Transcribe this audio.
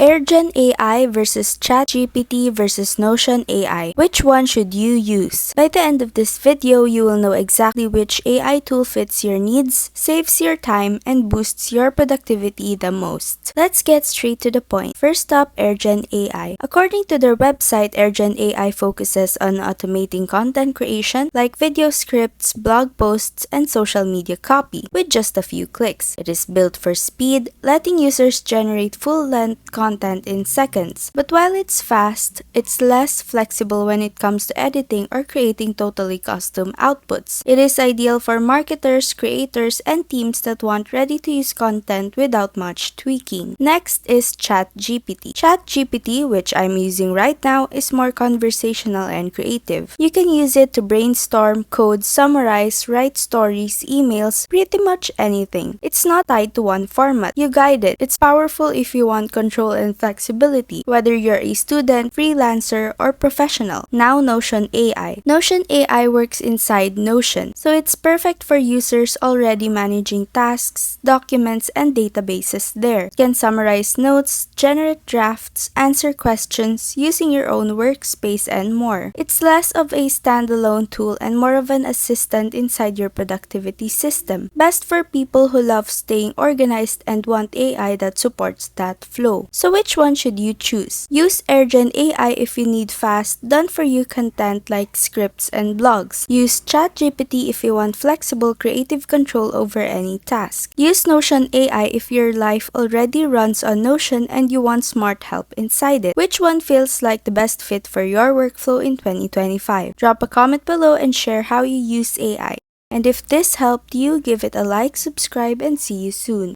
AirGen AI versus ChatGPT versus Notion AI. Which one should you use? By the end of this video, you will know exactly which AI tool fits your needs, saves your time, and boosts your productivity the most. Let's get straight to the point. First up, AirGen AI. According to their website, AirGen AI focuses on automating content creation like video scripts, blog posts, and social media copy with just a few clicks. It is built for speed, letting users generate full-length content in seconds. But while it's fast, it's less flexible when it comes to editing or creating totally custom outputs. It is ideal for marketers, creators, and teams that want ready-to-use content without much tweaking. Next is ChatGPT. ChatGPT, which I'm using right now, is more conversational and creative. You can use it to brainstorm, code, summarize, write stories, emails, pretty much anything. It's not tied to one format. You guide it. It's powerful if you want control and flexibility, whether you're a student, freelancer, or professional. Now Notion AI. Notion AI works inside Notion, so it's perfect for users already managing tasks, documents, and databases there. You can summarize notes, generate drafts, answer questions, using your own workspace, and more. It's less of a standalone tool and more of an assistant inside your productivity system. Best for people who love staying organized and want AI that supports that flow. So which one should you choose? Use AirGen AI if you need fast, done-for-you content like scripts and blogs. Use ChatGPT if you want flexible, creative control over any task. Use Notion AI if your life already runs on Notion and you want smart help inside it. Which one feels like the best fit for your workflow in 2025? Drop a comment below and share how you use AI. And if this helped you, give it a like, subscribe, and see you soon.